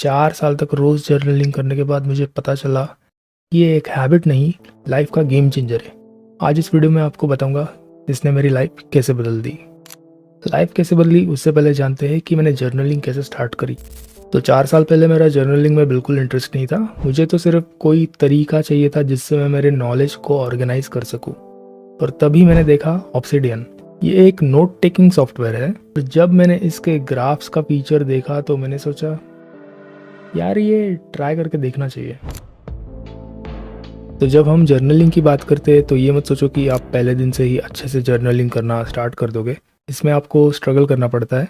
4 साल तक रोज़ जर्नलिंग करने के बाद मुझे पता चला कि ये एक हैबिट नहीं, लाइफ का गेम चेंजर है। आज इस वीडियो में आपको बताऊंगा इसने मेरी लाइफ कैसे बदल दी। लाइफ कैसे बदली उससे पहले जानते हैं कि मैंने जर्नलिंग कैसे स्टार्ट करी। तो 4 साल पहले मेरा जर्नलिंग में बिल्कुल इंटरेस्ट नहीं था। मुझे तो सिर्फ कोई तरीका चाहिए था जिससे मैं मेरे नॉलेज को ऑर्गेनाइज कर सकूं। और तभी मैंने देखा ऑब्सिडियन। ये एक नोट टेकिंग सॉफ्टवेयर है। तो जब मैंने इसके ग्राफ्स का फीचर देखा तो मैंने सोचा यार ये ट्राई करके देखना चाहिए। तो जब हम जर्नलिंग की बात करते हैं तो ये मत सोचो कि आप पहले दिन से ही अच्छे से जर्नलिंग करना स्टार्ट कर दोगे। इसमें आपको स्ट्रगल करना पड़ता है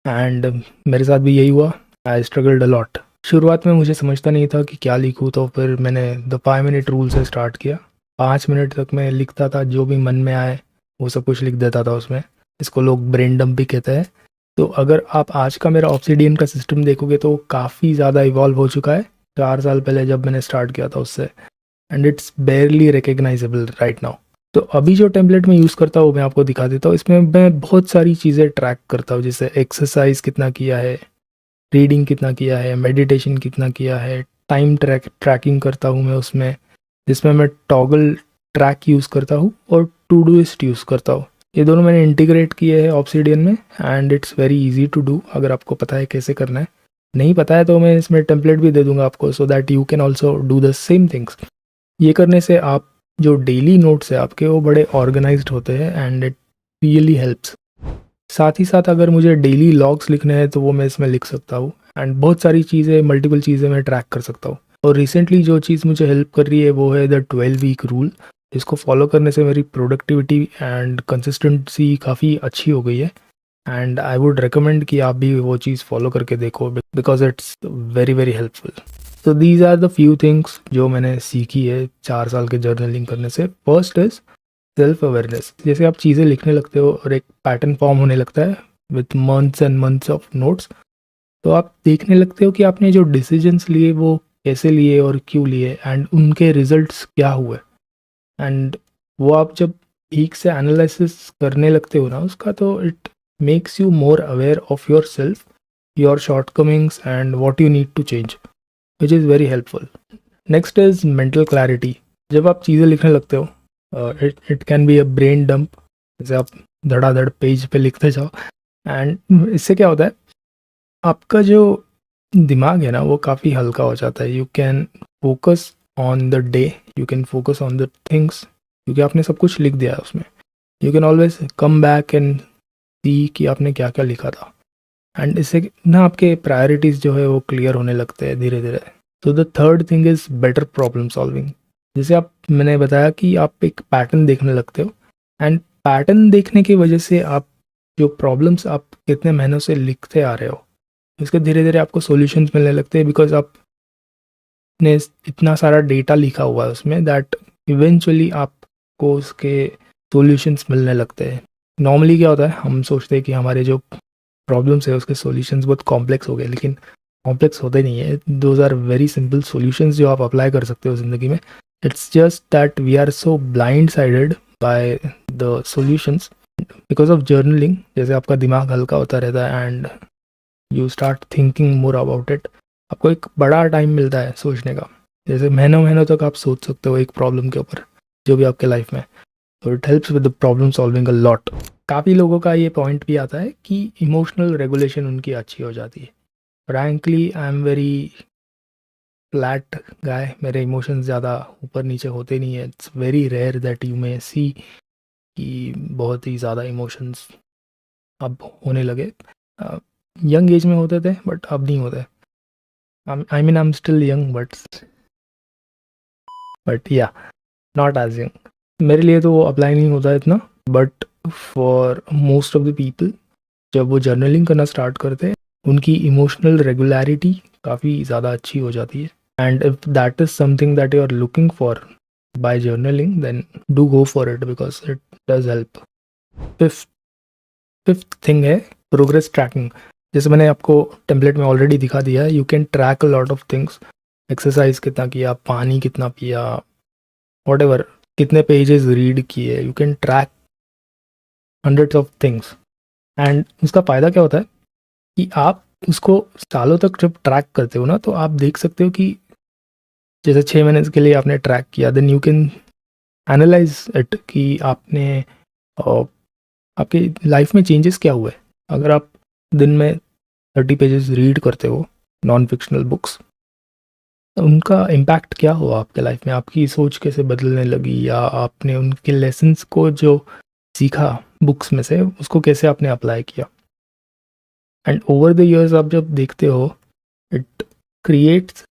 एंड मेरे साथ भी यही हुआ। आई स्ट्रगल्ड अ लॉट। शुरुआत में मुझे समझता नहीं था कि क्या लिखूँ, तो फिर मैंने द 5 मिनट रूल से स्टार्ट किया। 5 मिनट तक मैं लिखता था, जो भी मन में आए वो सब कुछ लिख देता था उसमें। इसको लोग ब्रेन डंप भी कहते हैं। तो अगर आप आज का मेरा ऑब्सिडियन का सिस्टम देखोगे तो काफ़ी ज़्यादा इवॉल्व हो चुका है 4 साल पहले जब मैंने स्टार्ट किया था उससे। And it's बेयरली recognisable right now. तो अभी जो टेम्पलेट मैं यूज़ करता हूँ मैं आपको दिखा देता हूँ। इसमें मैं बहुत सारी चीज़ें ट्रैक करता हूँ, जैसे एक्सरसाइज कितना किया है, रीडिंग कितना किया है, मेडिटेशन कितना किया है, टाइम ट्रैकिंग करता हूँ मैं उसमें, जिसमें मैं टॉगल ट्रैक यूज़ करता हूँ और टू डूइस्ट यूज़ करता हूँ। ये दोनों मैंने इंटीग्रेट किए हैं ऑब्सिडियन में and it's very easy to do अगर आपको पता है कैसे करना है। नहीं पता है तो मैं इसमें टेम्पलेट भी दे दूंगा आपको, so that you can also do the same things. ये करने से आप जो डेली नोट्स है आपके वो बड़े ऑर्गेनाइज्ड होते हैं एंड इट रियली हेल्प्स। साथ ही साथ अगर मुझे डेली लॉग्स लिखने हैं तो वो मैं इसमें लिख सकता हूँ एंड बहुत सारी चीज़ें, मल्टीपल चीज़ें मैं ट्रैक कर सकता हूँ। और रिसेंटली जो चीज़ मुझे हेल्प कर रही है वो है द 12 वीक रूल। इसको फॉलो करने से मेरी प्रोडक्टिविटी एंड कंसिस्टेंसी काफ़ी अच्छी हो गई है एंड आई वुड रिकमेंड कि आप भी वो चीज़ फॉलो करके देखो because it's very very helpful. तो these are the few things जो मैंने सीखी है 4 साल के जर्नलिंग करने से। First is self awareness. जैसे आप चीज़ें लिखने लगते हो और एक पैटर्न फॉर्म होने लगता है with months and months of notes, तो आप देखने लगते हो कि आपने जो डिसीजंस लिए वो कैसे लिए और क्यों लिए एंड उनके रिजल्ट्स क्या हुए। एंड वो आप जब ठीक से एनालिसिस करने लगते हो ना उसका, तो it makes you more aware of your self, your shortcomings and what you need to change, which is very helpful. Next is mental clarity. जब आप चीज़ें लिखने लगते हो it can be a brain dump, जैसे आप धड़ाधड़ पेज पे लिखते जाओ एंड इससे क्या होता है आपका जो दिमाग है ना वो काफ़ी हल्का हो जाता है। You can focus on the day, you can focus on the things, क्योंकि आपने सब कुछ लिख दिया है उसमें। You can always come back and see कि आपने क्या क्या लिखा था एंड इससे ना आपके प्रायोरिटीज़ जो है वो क्लियर होने लगते हैं धीरे धीरे। तो the third thing is better problem solving. जैसे मैंने बताया कि आप एक पैटर्न देखने लगते हो एंड पैटर्न देखने की वजह से आप जो प्रॉब्लम्स आप कितने महीनों से लिखते आ रहे हो इसके धीरे धीरे आपको सॉल्यूशंस मिलने लगते हैं, बिकॉज आपने इतना सारा डेटा लिखा हुआ है उसमें दैट इवेंचुअली आपको उसके सॉल्यूशंस मिलने लगते हैं। नॉर्मली क्या होता है हम सोचते हैं कि हमारे जो प्रॉब्लम्स है उसके सॉल्यूशंस बहुत कॉम्प्लेक्स हो गए, लेकिन कॉम्प्लेक्स होते नहीं है। Those are very simple solutions जो आप अप्लाई कर सकते हो ज़िंदगी में। It's just that we are so blind sided by the solutions because of journaling. जैसे आपका दिमाग हल्का होता रहता है and you start thinking more about it, आपको एक बड़ा टाइम मिलता है सोचने का। जैसे महीनों महीनों तक आप सोच सकते हो एक प्रॉब्लम के ऊपर जो भी आपके लाइफ में। तो it helps with the problem solving a lot. काफ़ी लोगों का ये पॉइंट भी आता है कि इमोशनल रेगुलेशन उनकी अच्छी हो जाती है। Frankly I am very flat guy, मेरे इमोशंस ज़्यादा ऊपर नीचे होते नहीं है। It's very rare that you may see कि बहुत ही ज़्यादा इमोशंस अब होने लगे। यंग एज में होते थे बट अब नहीं होते। I mean I am still young but या नॉट एज यंग। मेरे लिए तो वो अप्लाई नहीं होता इतना, but for most of the people जब वो जर्नलिंग करना स्टार्ट करते हैं उनकी इमोशनल रेगुलरिटी काफ़ी ज़्यादा अच्छी हो जाती है। And if that is something that you are looking for by journaling then do go for it because it does help. Fifth thing है प्रोग्रेस ट्रैकिंग। जैसे मैंने आपको टेम्पलेट में ऑलरेडी दिखा दिया है, you can track a lot of things. Exercise कितना किया, पानी कितना पिया, वॉट कितने पेजेस रीड किए, you can track hundreds of things. And इसका फ़ायदा क्या होता है कि आप उसको सालों तक जब ट्रैक करते हो ना, तो आप देख सकते हो कि जैसे 6 महीने के लिए आपने ट्रैक किया, then you can analyse it कि आपने आपकी लाइफ में चेंजेस क्या हुए। अगर आप दिन में 30 पेजेस रीड करते हो नॉन फिक्शनल बुक्स, तो उनका इम्पैक्ट क्या हुआ आपके लाइफ में, आपकी सोच कैसे बदलने लगी, या आपने उनके लेसन्स को जो सीखा बुक्स में से उसको कैसे आपने अप्लाई किया। एंड ओवर द इयर्स आप जब देखते हो, it creates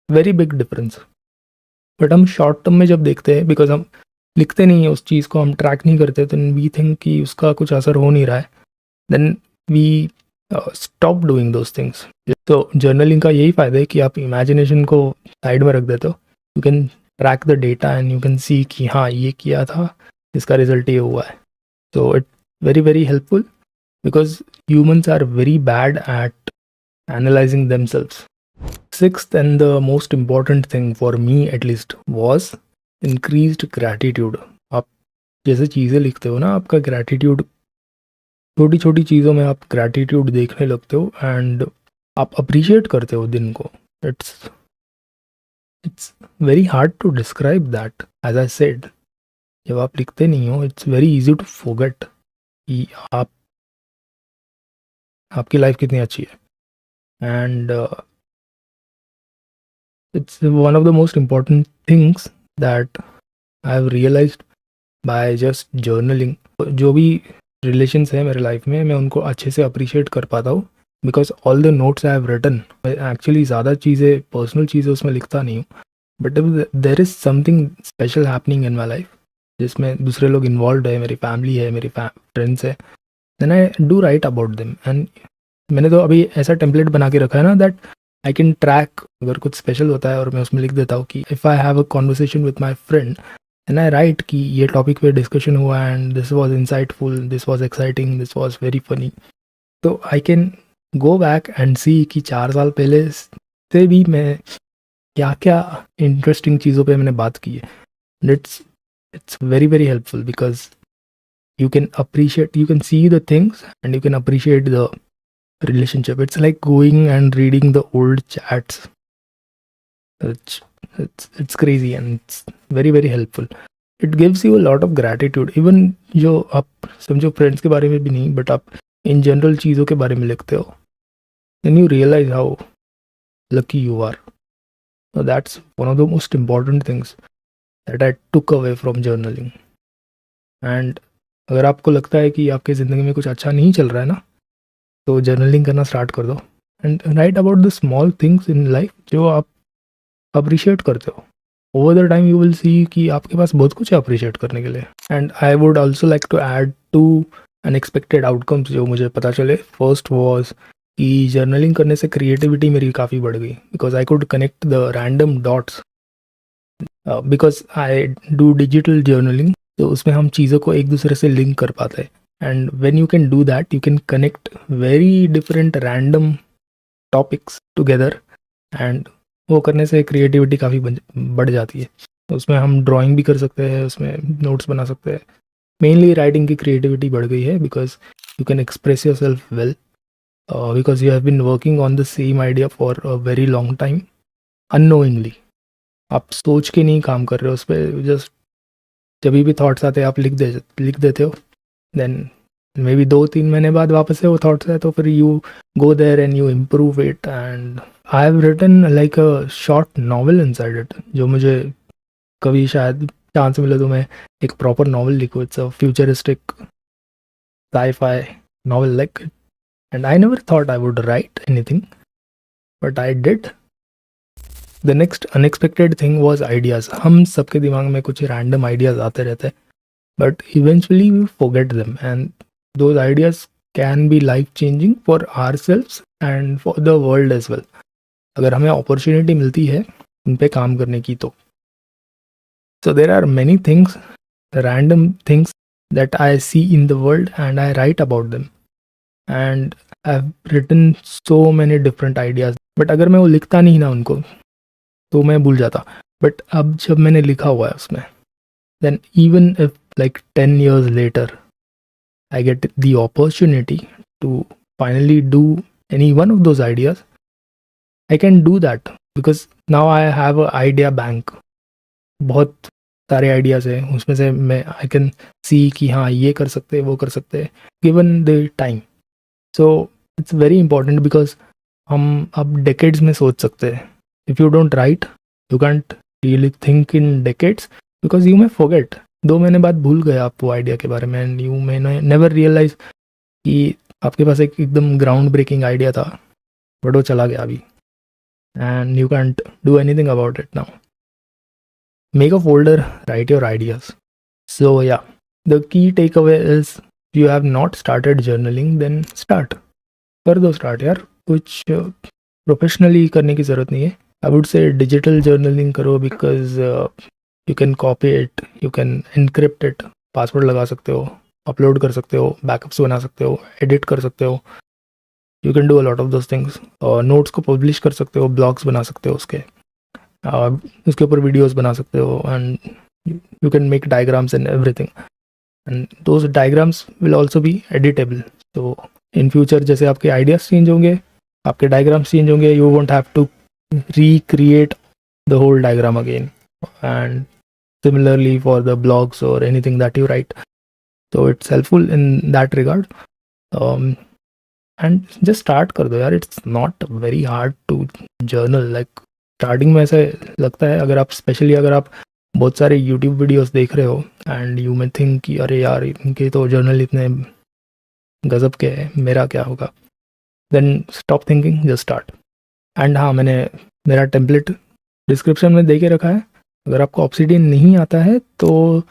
very big difference. But हम शॉर्ट टर्म में जब देखते हैं, बिकॉज हम लिखते नहीं है उस चीज़ को, हम ट्रैक नहीं करते, तो वी थिंक कि उसका कुछ असर हो नहीं रहा है, then we stop doing those things. तो जर्नलिंग का यही फ़ायदा है कि आप इमेजिनेशन को साइड में रख देते हो, you can track the data and you can see कि हाँ ये किया था, इसका रिजल्ट ये हुआ है। तो it very very helpful, because humans are very bad at analysing themselves. Sixth and the most important thing for me at least was increased gratitude. आप जैसे चीज़ें लिखते हो ना, आपका ग्रैटिट्यूड, छोटी छोटी चीज़ों में आप ग्रैटिट्यूड देखने लगते हो एंड आप अप्रिशिएट करते हो दिन को। It's it's very hard to describe that, as I said. जब आप लिखते नहीं हो, it's very easy to forget कि आप आपकी लाइफ कितनी अच्छी है। And it's one of the most important things that I've realized by just journaling. जो भी रिलेशंस है मेरे लाइफ में, मैं उनको अच्छे से अप्रिशिएट कर पाता हूँ, because all the notes I have written, मैं एक्चुअली ज़्यादा चीज़ें, पर्सनल चीज़ें उसमें लिखता नहीं हूँ, but there is something special happening in my life जिसमें दूसरे लोग इन्वॉल्व है, मेरी फैमिली है, मेरी फ्रेंड्स है, then I do write about them. And मैंने तो अभी ऐसा टेम्पलेट बना के रखा है ना, दैट आई कैन ट्रैक अगर कुछ स्पेशल होता है, और मैं उसमें लिख देता हूँ कि if I have a conversation with my friend and I write कि ये टॉपिक पे डिस्कशन हुआ and this was insightful, this was exciting, this was very funny, तो I can go back and see कि 4 साल पहले से भी मैं क्या क्या इंटरेस्टिंग चीज़ों पे मैंने बात की है। It's very very helpful, because you can appreciate, you can see the things and you can appreciate the relationship. It's like going and reading the old chats. It's crazy and it's very very helpful. It gives you a lot of gratitude. Even जो आप समझो friends के बारे में भी नहीं, but आप in general चीज़ों के बारे में लिखते हो, then you realize how lucky you are. So that's one of the most important things that I took away from journaling. And अगर आपको लगता है कि आपकी ज़िंदगी में कुछ अच्छा नहीं चल रहा है ना, तो जर्नलिंग करना स्टार्ट कर दो and right about the small things in life जो आप अप्रिशिएट करते हो। Over the time you will see कि आपके पास बहुत कुछ है अप्रिशिएट करने के लिए। And I would also like to add 2 unexpected outcomes जो मुझे पता चले। फर्स्ट वॉज कि जर्नलिंग करने से क्रिएटिविटी मेरी काफ़ी बढ़ गई, because I could connect the random dots, because I do digital journaling, तो उसमें हम चीज़ों को एक दूसरे से लिंक कर पाते हैं। And when you can do that, you can connect very different random topics together, and वो करने से क्रिएटिविटी काफ़ी बढ़ जाती है। उसमें हम ड्राइंग भी कर सकते हैं, उसमें नोट्स बना सकते हैं। मेनली राइटिंग की क्रिएटिविटी बढ़ गई है, because you can express your self well, because you have been working on the same idea for a very long time unknowingly. आप सोच के नहीं काम कर रहे हो उस पर, जस्ट जब भी थॉट्स आते हैं आप लिख देते हो, देन मे बी 2-3 महीने बाद वापस से वो थॉट्स है, तो फिर you go there and you improve it. And I have written like a short novel inside it, जो मुझे कभी शायद चांस मिले तो मैं एक प्रॉपर नॉवल लिखूँ। It's a futuristic sci-fi novel like it. And I never thought I would write anything, but I did. The next unexpected thing was ideas. हम सबके दिमाग में कुछ random ideas आते रहते हैं, but eventually we forget them, and those ideas can be life changing for ourselves and for the world as well. अगर हमें opportunity मिलती है उन पे काम करने की तो। So there are many things, random things that I see in the world and I write about them. And I've written so many different ideas. But अगर मैं वो लिखता नहीं ना उनको, तो मैं भूल जाता। But अब जब मैंने लिखा हुआ है उसमें, then even if like 10 years later I get the opportunity to finally do any one of those ideas, I can do that because now I have a idea bank. बहुत सारे आइडियाज़ हैं उसमें से मैं आई कैन सी कि हाँ ये कर सकते हैं वो कर सकते हैं given the time. So it's very important because हम अब डेकेड्स में सोच सकते हैं. If you don't write you can't really think in decades because you may forget. 2 महीने बाद भूल गए आप वो आइडिया के बारे में and you may never realise कि आपके पास एक एकदम ग्राउंड ब्रेकिंग आइडिया था बट वो चला गया अभी and you can't do anything about it now. Make a folder, write your ideas. So yeah, the key takeaway is if you have not started journaling then start. कर दो start यार. कुछ professionally करने की ज़रूरत नहीं है. I would say digital journaling करो because you can copy it, you can encrypt it, password लगा सकते हो, अपलोड कर सकते हो, बैकअप्स बना सकते हो, एडिट कर सकते हो. You can do a lot of those things. Notes को पब्लिश कर सकते हो, ब्लॉग्स बना सकते हो उसके ऊपर वीडियोस बना सकते हो and you can make diagrams and everything and those diagrams will also be editable. तो इन फ्यूचर जैसे आपके आइडियाज चेंज होंगे, आपके डायग्राम्स चेंज होंगे, you won't have to recreate the whole diagram again. And similarly for the blogs or anything that you write, so it's helpful in that regard. And just start कर दो यार. It's not very hard to journal. Like starting में ऐसे लगता है, अगर आप specially अगर आप बहुत सारे यूट्यूब वीडियोस देख रहे हो एंड यू मे थिंक कि अरे यार इनके तो जर्नल इतने गजब के हैं, मेरा क्या होगा. Then stop thinking, just start. And हाँ, मैंने मेरा टेम्पलेट डिस्क्रिप्शन में दे के रखा है. अगर आपको ऑब्सिडियन नहीं आता है तो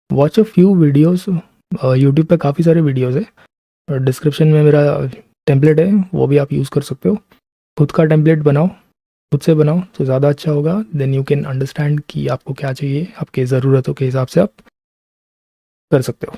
watch a few videos. YouTube पे काफ़ी सारे वीडियोस है और डिस्क्रिप्शन में मेरा टेम्पलेट है, वो भी आप यूज़ कर सकते हो. खुद का टेम्पलेट बनाओ, खुद से बनाओ तो ज़्यादा अच्छा होगा. देन यू कैन अंडरस्टैंड कि आपको क्या चाहिए, आपके ज़रूरतों के हिसाब से आप कर सकते हो.